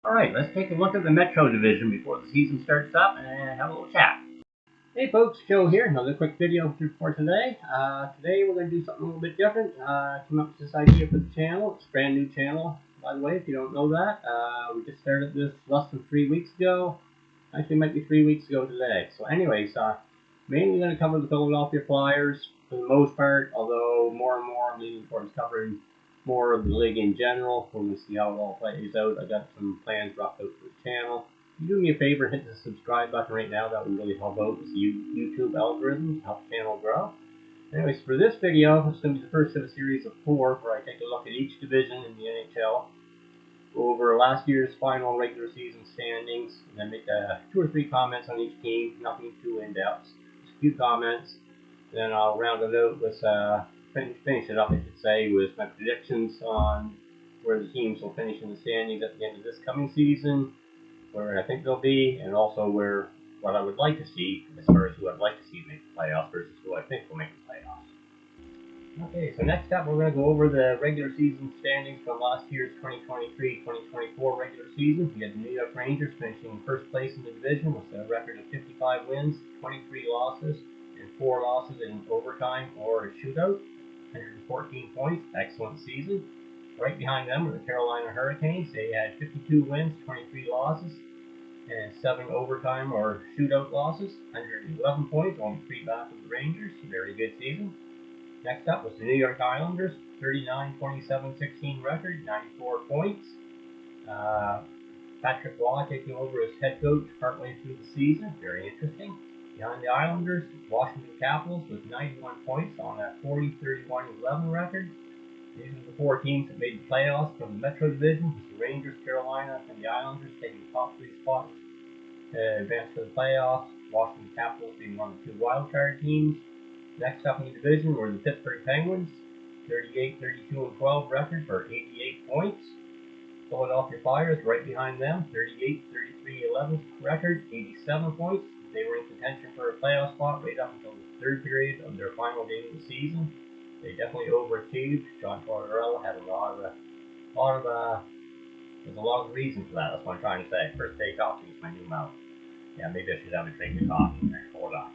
Alright, let's take a look at the Metro Division before the season starts up and have a little chat. Hey folks, Joe here, another quick video for today. Today we're going to do something a little bit different. Came up with this idea for the channel. It's a brand new channel, by the way, if you don't know that. We just started this less than 3 weeks ago. Actually, it might be 3 weeks ago today. So anyways, mainly going to cover the Philadelphia Flyers for the most part, although more and more I'm leaning towards covering more of the league in general. When we see how it all plays out, I got some plans dropped out for the channel. If you do me a favor, hit the subscribe button right now. That would really help out with the YouTube algorithms, help the channel grow. Anyways, for this video, it's going to be the first of a series of 4 where I take a look at each division in the NHL, go over last year's final regular season standings, and then make 2 or 3 comments on each team. Nothing too in-depth, just a few comments. Then I'll round it out with finish it up, I should say, with my predictions on where the teams will finish in the standings at the end of this coming season, where I think they'll be, and also what I would like to see as far as who I'd like to see make the playoffs versus who I think will make the playoffs. Okay, so next up we're going to go over the regular season standings from last year's 2023-2024 regular season. We had the New York Rangers finishing first place in the division with a record of 55 wins, 23 losses, and 4 losses in overtime or a shootout. 114 points, excellent season. Right behind them were the Carolina Hurricanes. They had 52 wins, 23 losses, and 7 overtime or shootout losses. 111 points, only 3 back of the Rangers. Very good season. Next up was the New York Islanders, 39-27-16 record, 94 points. Patrick Waugh taking over as head coach partway through the season. Very interesting. Behind the Islanders, Washington Capitals with 91 points on a 40-31-11 record. These are the 4 teams that made the playoffs from the Metro Division, with the Rangers, Carolina, and the Islanders taking the top 3 spots to advance to the playoffs. Washington Capitals being one of the 2 wildcard teams. Next up in the division were the Pittsburgh Penguins, 38-32-12 record for 88 points. Philadelphia Flyers right behind them, 38-33-11 record, 87 points. They were in contention for a playoff spot right up until the 3rd period of their final game of the season. They definitely overachieved. John Tortorella had there's a lot of reasons for that. That's what I'm trying to say. First day talking is my new mouth. Yeah, maybe I should have a drink of coffee there. Hold on.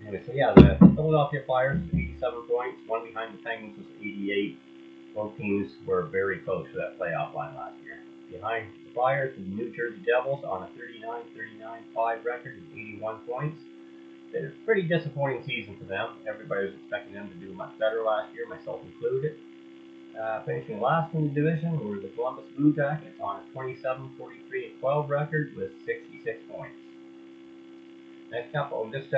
Anyway, so yeah, the Philadelphia Flyers, 87 points. One behind the Penguins was 88. Both teams were very close to that playoff line last year. Behind the Flyers, the New Jersey Devils on a 39-39-5 record with 81 points. It was a pretty disappointing season for them. Everybody was expecting them to do much better last year, myself included. Finishing last in the division were the Columbus Blue Jackets on a 27-43-12 record with 66 points. Next up, I'll just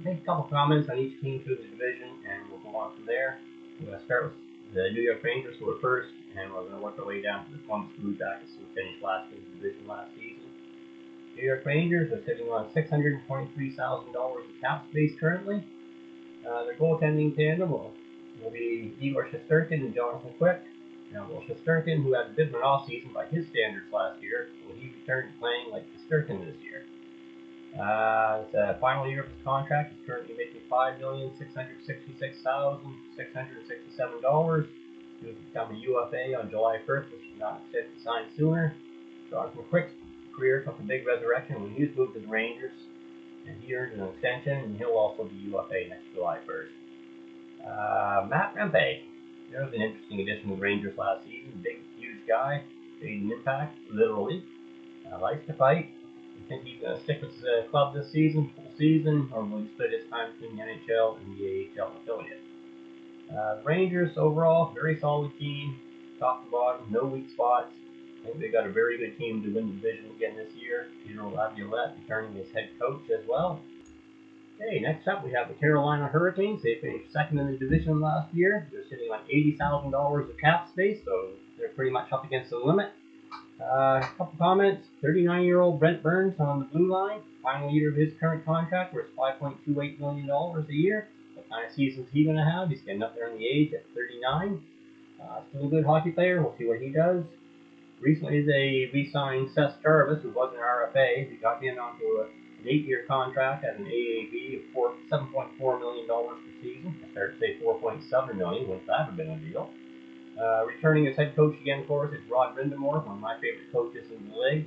make a couple comments on each team through the division, and we'll go on from there. I'm going to start with the New York Rangers, who were first, and we're going to work our way down to the Columbus Blue Jackets, who finished last in the division last season. New York Rangers are sitting on $623,000 of cap space currently. Their goaltending tandem will be Igor Shesterkin and Jonathan Quick. Now, Shesterkin, who had a bit of an off-season by his standards last year, will he return to playing like Shesterkin this year? The final year of his contract is currently making $5,666,667. He will become a UFA on July 1st, which is not set to sign sooner. Jonathan Quick's career took a big resurrection when he was moved to the Rangers, and he earned an extension, and he'll also be UFA next July 1st. Matt Rempe, there was an interesting addition to the Rangers last season. Big, huge guy, made an impact, literally. Likes to fight. I think he's going to stick with the club this season, full season, or will he split his time between the NHL and the AHL affiliate? The Rangers, overall, very solid team, top to bottom, no weak spots. I think they got a very good team to win the division again this year. Peter Laviolette returning as head coach as well. Okay, next up we have the Carolina Hurricanes. They finished second in the division last year. They're sitting on $80,000 of cap space, so they're pretty much up against the limit. A couple comments. 39-year-old Brent Burns on the blue line. Final year of his current contract, worth $5.28 million a year. What kind of season is he going to have? He's getting up there in the age at 39. Still a good hockey player. We'll see what he does. Recently, they re-signed Seth Jarvis, who was an RFA. They got him onto an 8-year contract at an AAV of $7.4 million per season. I started to say $4.7 million. Wouldn't that have been a deal? Returning as head coach again for us is Rod Rindemore, one of my favorite coaches in the league.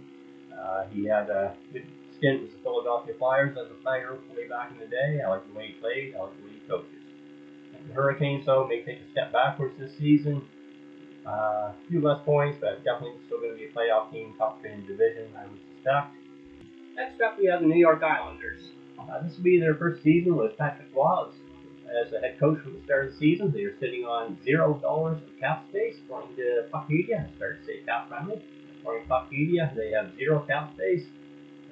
He had a good stint with the Philadelphia Flyers as a player way back in the day. I like the way he played. I like the way he coaches. The Hurricanes, though, may take a step backwards this season. A few less points, but definitely still going to be a playoff team, top 10 division, I would suspect. Next up, we have the New York Islanders. This will be their first season with Patrick Roy as a head coach from the start of the season. They are sitting on $0 of cap space, according to Puckpedia. I started to say cap friendly. According to Puckpedia, they have 0 cap space.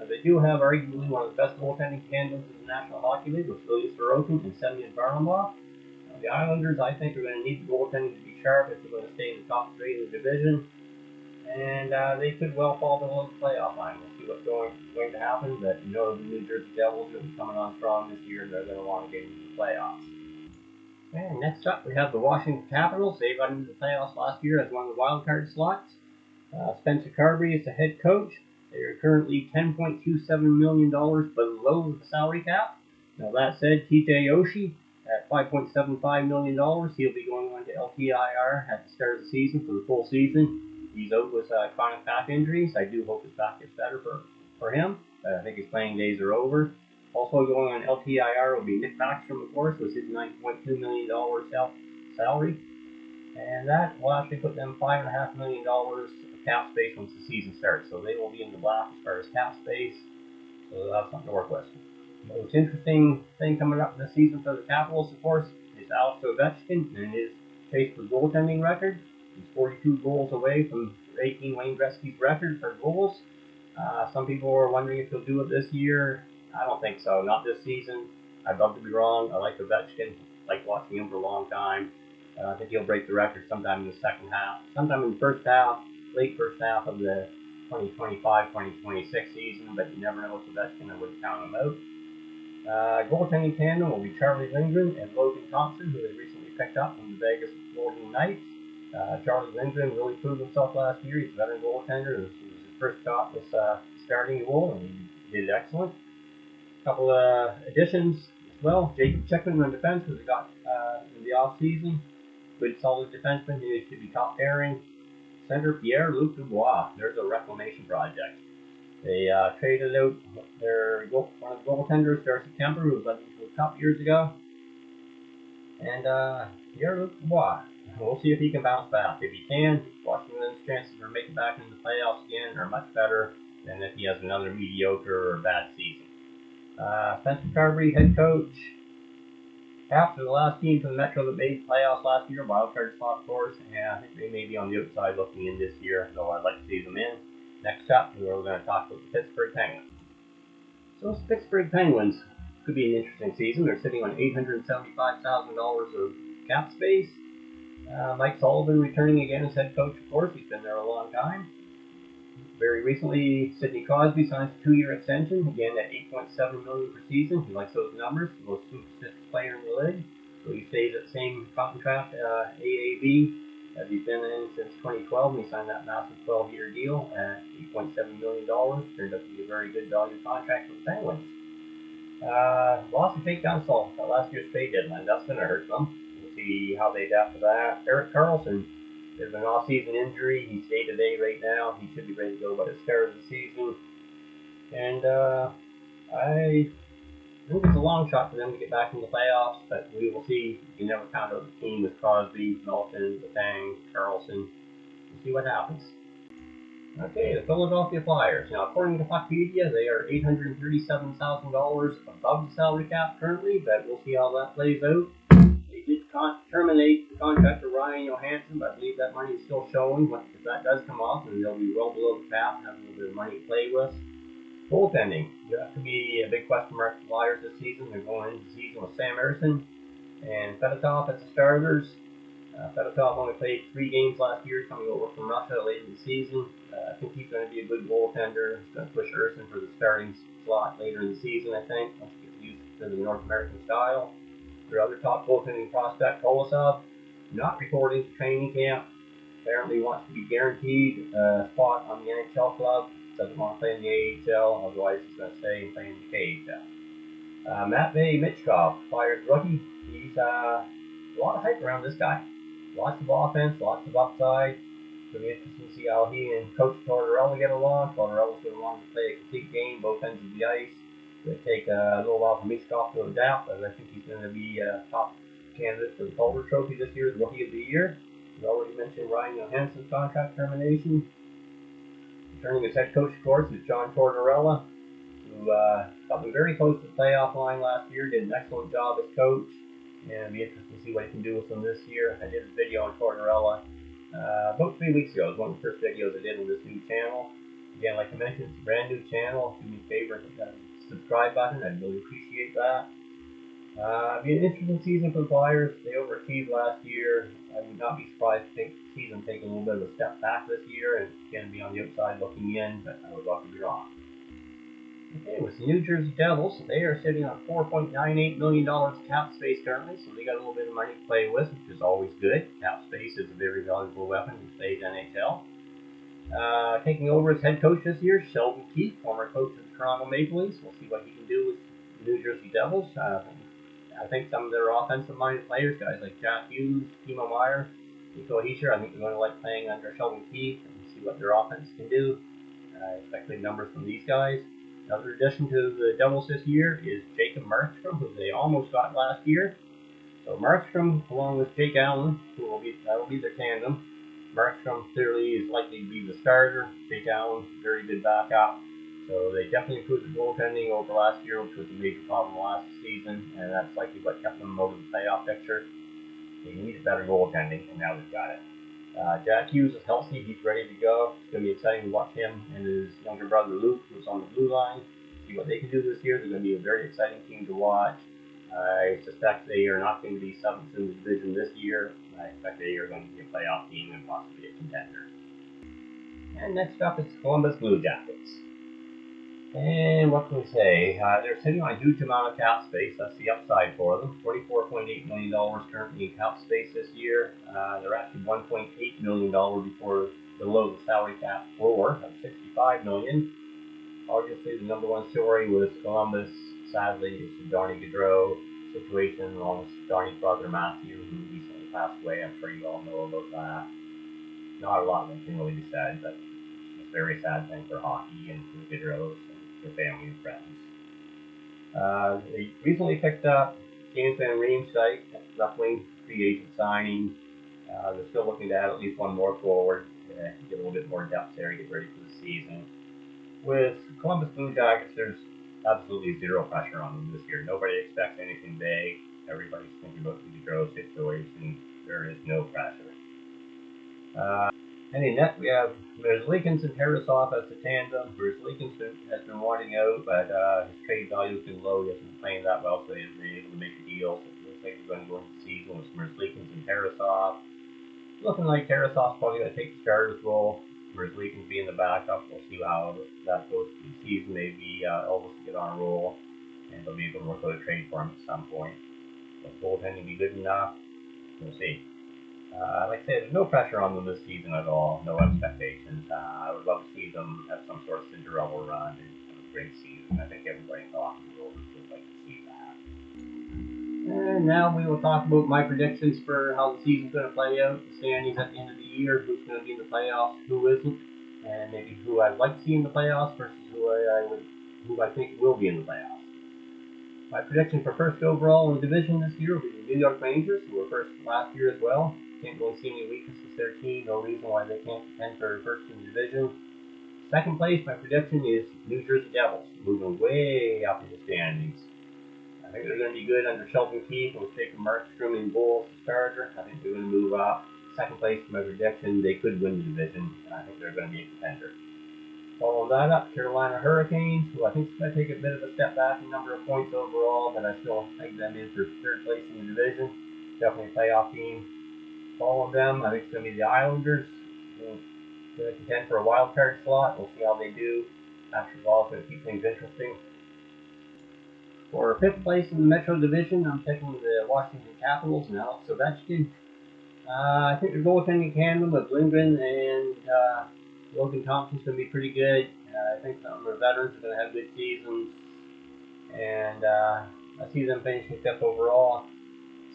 They do have arguably one of the best goaltending tandems in the National Hockey League with Ilya Sorokin and Semyon Varlamov. The Islanders, I think, are going to need the goaltending to be sharp if they're going to stay in the top 3 of the division. And they could well fall below the playoff line. We'll see what's going to happen. But you know the New Jersey Devils will be coming on strong this year. They're going to want to get into the playoffs. And next up, we have the Washington Capitals. They got into the playoffs last year as one of the wild card slots. Spencer Carberry is the head coach. They are currently $10.27 million below the salary cap. Now that said, TJ Oshie at $5.75 million. He'll be going on to LTIR at the start of the season for the full season. He's out with chronic back injuries. I do hope his back gets better for him. I think his playing days are over. Also going on LTIR will be Nick Backstrom, of course, with his $9.2 million salary. And that will actually put them $5.5 million of cap space once the season starts. So they will be in the black as far as cap space. So that's something to work with. The most interesting thing coming up this season for the Capitals, of course, is Alex Ovechkin and his chase for goaltending record. He's 42 goals away from breaking Wayne Gretzky's record for goals. Some people are wondering if he'll do it this year. I don't think so. Not this season. I'd love to be wrong. I like Ovechkin. I like watching him for a long time. I think he'll break the record sometime in the second half. Sometime in the first half, late first half of the 2025-2026 season, but you never know with Ovechkin. I wouldn't count him out. Goaltending tandem will be Charlie Lindgren and Logan Thompson, who they recently picked up from the Vegas Golden Knights. Charlie Lindgren really proved himself last year. He's a veteran goaltender. It was his first shot with starting role, and he did excellent. A couple of additions as well. Jacob Chickman on defense, who they got in the offseason. Good, solid defenseman. He should be top pairing. Center Pierre-Luc Dubois. There's a reclamation project. They traded out one of the goaltenders, Darcy Kemper, who was led into a cup years ago. And Pierre-Luc Dubois. We'll see if he can bounce back. If he can, Washington's chances for making back into the playoffs again are much better than if he has another mediocre or bad season. Spencer Carberry, head coach. After the last team from the Metro that made playoffs last year, wildcard spot, of course, and I think they may be on the outside looking in this year, so I'd like to see them in. Next up, we're going to talk about the Pittsburgh Penguins. So the Pittsburgh Penguins could be an interesting season. They're sitting on $875,000 of cap space. Mike Sullivan returning again as head coach, of course. He's been there a long time. Very recently, Sidney Crosby signs a 2-year extension, again at $8.7 million per season. He likes those numbers. The most consistent player in the league. So he stays at the same contract, AAV, as he's been in since 2012, and he signed that massive 12-year deal at $8.7 million. Turned out to be a very good value contract for the Penguins. Lost of Jake Gunsall at last year's trade deadline. That's going to hurt them. We'll see how they adapt to that. Erik Karlsson, there's an off-season injury. He's day-to-day right now. He should be ready to go by the start of the season. And I think it's a long shot for them to get back in the playoffs, but we will see. You never count out the team with Crosby, Melton, Letang, Karlsson. We'll see what happens. Okay, the Philadelphia Flyers. Now, according to Puckpedia, they are $837,000 above the salary cap currently, but we'll see how that plays out. They did terminate the contract of Ryan Johansson, but I believe that money is still showing. If that does come off, then they'll be well below the cap, have a little bit of money to play with. Goaltending. That could be a big question mark for the Flyers this season. They're going into the season with Sam Ersson and Fedotov as the starters. Fedotov only played 3 games last year, coming over from Russia late in the season. I think he's going to be a good goaltender. He's going to push Ersson for the starting slot later in the season, I think, once he gets used to the North American style. Their other top goaltending prospect, Kolosov, not reporting to training camp. Apparently wants to be guaranteed a spot on the NHL club. Doesn't want to play in the AHL, otherwise he's going to stay and play in the KHL. Matvei Michkov, Flyers rookie. He's a lot of hype around this guy. lots of offense, lots of upside. It's going to be interesting to see how he and Coach Tortorella get along. Tortorella's going to want to play a complete game, both ends of the ice. It's going to take a little while for Mishkov to adapt, but I think he's going to be a top candidate for the Calder Trophy this year as Rookie of the Year. We already mentioned Ryan Johansson's contract termination. Returning as head coach, of course, is John Tortorella, who got them very close to the playoff line last year, did an excellent job as coach, and it'll be interesting to see what he can do with them this year. I did a video on Tortorella about 3 weeks ago. It was one of the first videos I did on this new channel. Again, like I mentioned, it's a brand new channel. Do me a favor, hit that subscribe button. I'd really appreciate that. It'll be an interesting season for the Flyers. They overachieved last year. I would not be surprised to see them take a little bit of a step back this year and again be on the outside looking in, but I would love to be wrong. Okay, with the New Jersey Devils, they are sitting on $4.98 million cap space currently, so they got a little bit of money to play with, which is always good. Cap space is a very valuable weapon in today's NHL. Taking over as head coach this year, Sheldon Keefe, former coach of the Toronto Maple Leafs. We'll see what he can do with the New Jersey Devils. I think some of their offensive-minded players, guys like Jack Hughes, Timo Meier, Nico Hischier, I think they're going to like playing under Sheldon Keefe and see what their offense can do. I expect big numbers from these guys. Another addition to the Devils this year is Jacob Markstrom, who they almost got last year. So Markstrom, along with Jake Allen, that'll be their tandem. Markstrom clearly is likely to be the starter. Jake Allen, very good backup. So they definitely improved the goaltending over last year, which was a major problem last season, and that's likely what kept them out of the playoff picture. They needed better goaltending, and now they've got it. Jack Hughes is healthy. He's ready to go. It's going to be exciting to watch him and his younger brother Luke, who's on the blue line, see what they can do this year. They're going to be a very exciting team to watch. I suspect they are not going to be seventh in the division this year. I expect they are going to be a playoff team and possibly a contender. And next up is the Columbus Blue Jackets. And what can we say? They're sitting on a huge amount of cap space. That's the upside for them. $44.8 million currently in cap space this year. They're actually $1.8 million below the salary cap floor of $65 million. Obviously, the number one story with Columbus, sadly, is the Donnie Gaudreau situation along with Donnie's brother Matthew, who recently passed away. I'm sure you all know about that. Not a lot that can really be said, but it's a very sad thing for hockey and for the Gaudreaus and their family and friends. They recently picked up James Van Riemsdyk, left wing free agent signing. They're still looking to add at least one more forward to get a little bit more depth there to get ready for the season. With Columbus Blue Jackets, there's absolutely zero pressure on them this year. Nobody expects anything big. Everybody's thinking about the Gaudreau situation. There is no pressure. And in net, we have Merzlikins and Tarasov as the tandem. Merzlikins has been wanting out, but his trade value has been low. He hasn't been playing that well, so they've been able to make a deal. So it looks like they're going to go into the season with Merzlikins and Tarasov. Looking like Tarasov's probably going to take the starter's role. Merzlikins being the backup. We'll see how that goes through the season. Maybe Elvis will get on a roll, and they'll be able to work out a trade for him at some point. Will goaltending be good enough? We'll see. Like I said, there's no pressure on them this season at all. No expectations. I would love to see them have some sort of Cinderella run and have a great season. I think everybody in the hockey world would like to see that. And now we will talk about my predictions for how the season's going to play out, the standings at the end of the year, who's going to be in the playoffs, who isn't, and maybe who I'd like to see in the playoffs versus who I think will be in the playoffs. My prediction for first overall in the division this year will be the New York Rangers, who were first last year as well. Can't really see any weakness with their team. No reason why they can't contend for first in the division. Second place, my prediction is New Jersey Devils, moving way up in the standings. I think they're going to be good under Sheldon Keefe and with Jacob Markstrom in goal as a starter. I think they're going to move up. Second place, my prediction, they could win the division. I think they're going to be a contender. Following that up, Carolina Hurricanes, who I think is going to take a bit of a step back in number of points overall, but I still think them in for third place in the division. Definitely a playoff team. Following them, I think it's going to be the Islanders. They're going to contend for a wild card slot. We'll see how they do. After all, it's going to keep things interesting. For fifth place in the Metro Division, I'm picking the Washington Capitals and Alex Ovechkin. I think the goaltending tandem of Lindgren and Logan Thompson's going to be pretty good. I think some of our veterans are going to have good seasons. And I see them finishing fifth overall.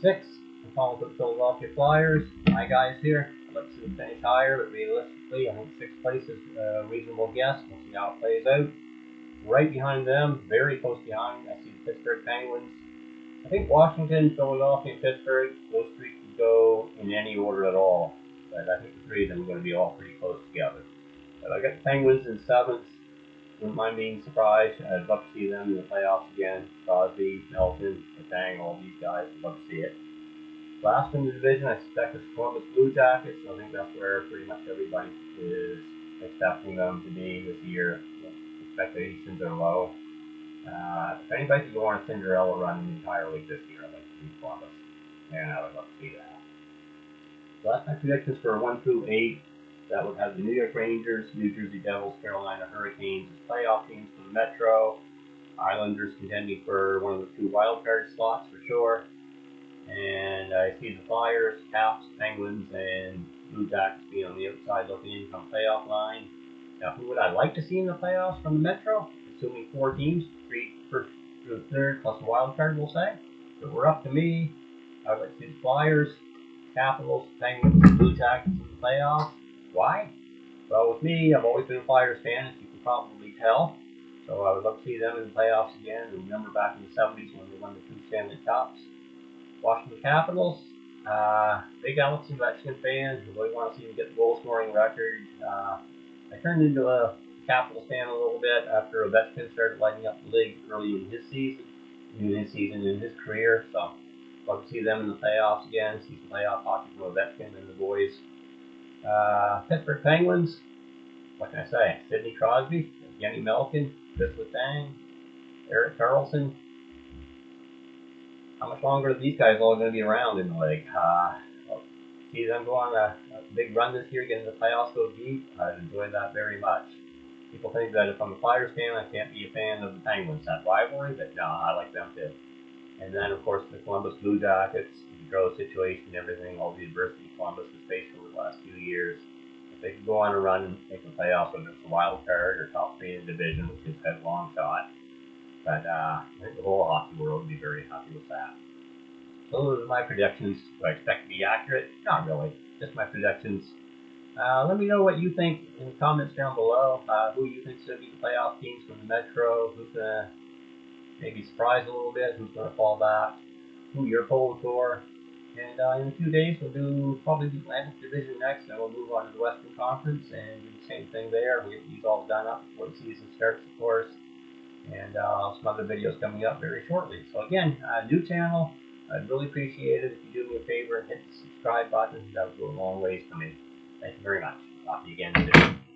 Sixth, I'm calling for the Philadelphia Flyers. My guys here. I'd like to see them finish higher, but realistically, I think 6th place is a reasonable guess. We'll see how it plays out. Right behind them, very close behind, I see the Pittsburgh Penguins. I think Washington, Philadelphia, and Pittsburgh, those three can go in any order at all. But I think the three of them are going to be all pretty close together. But I got the Penguins in 7th. Wouldn't mind being surprised. I'd love to see them in the playoffs again. Crosby, Melton, Letang, all these guys. I'd love to see it. Last in the division, I suspect is Columbus Blue Jackets. I think that's where pretty much everybody is expecting them to be this year. Expectations are low. If anybody could go on a Cinderella run in the entire league this year, I'd like to see Columbus. And I would love to see that. So that's my predictions for 1 through 8. That would have the New York Rangers, New Jersey Devils, Carolina Hurricanes as playoff teams for the Metro. Islanders contending for one of the 2 wildcard slots for sure. And I see the Flyers, Caps, Penguins, and Blue Jackets being on the outside looking in from playoff line. Now, who would I like to see in the playoffs from the Metro? Assuming 4 teams, 3 first through the 3rd, plus a wild card, we'll say. So we're up to me. I'd like to see the Flyers, Capitals, Penguins, and Blue Jackets in the playoffs. Why? Well, with me, I've always been a Flyers fan, as you can probably tell. So I would love to see them in the playoffs again. And remember back in the 70s when they won the 2 Stanley Cups. Washington Capitals, big Alex Ovechkin fan. I really want to see him get the goal scoring record. I turned into a Capitals fan a little bit after Ovechkin started lighting up the league early in his season, in his career. So love to see them in the playoffs again. See some playoff hockey from Ovechkin and the boys. Pittsburgh Penguins, what can I say? Sidney Crosby, Jenny Melkin, Chris Letang, Erik Karlsson. How much longer are these guys all going to be around in the league? See them go on a big run this year, get into the playoffs, go deep. I'd enjoy that very much. People think that if I'm a Flyers fan, I can't be a fan of the Penguins. That rivalry, but no, I like them too. And then, of course, the Columbus Blue Jackets, the growth situation, everything, all the adversity Columbus has faced over the last few years. If they could go on a run and make the playoffs, whether it's a wild card or top 3 in the division, which is a long shot. But I think the whole hockey world would be very happy with that. So those are my predictions. Do I expect to be accurate? Not really. Just my predictions. Let me know what you think in the comments down below. Who you think should be the playoff teams from the Metro? Who's going to maybe surprise a little bit? Who's going to fall back? Who you're pulling for? And in a few days, we'll do probably the Atlantic Division next, and we'll move on to the Western Conference and do the same thing there. We'll get these all done up before the season starts, of course. And some other videos coming up very shortly. So again, new channel. I'd really appreciate it if you do me a favor and hit the subscribe button. That would go a long ways for me. Thank you very much. Talk to you again soon.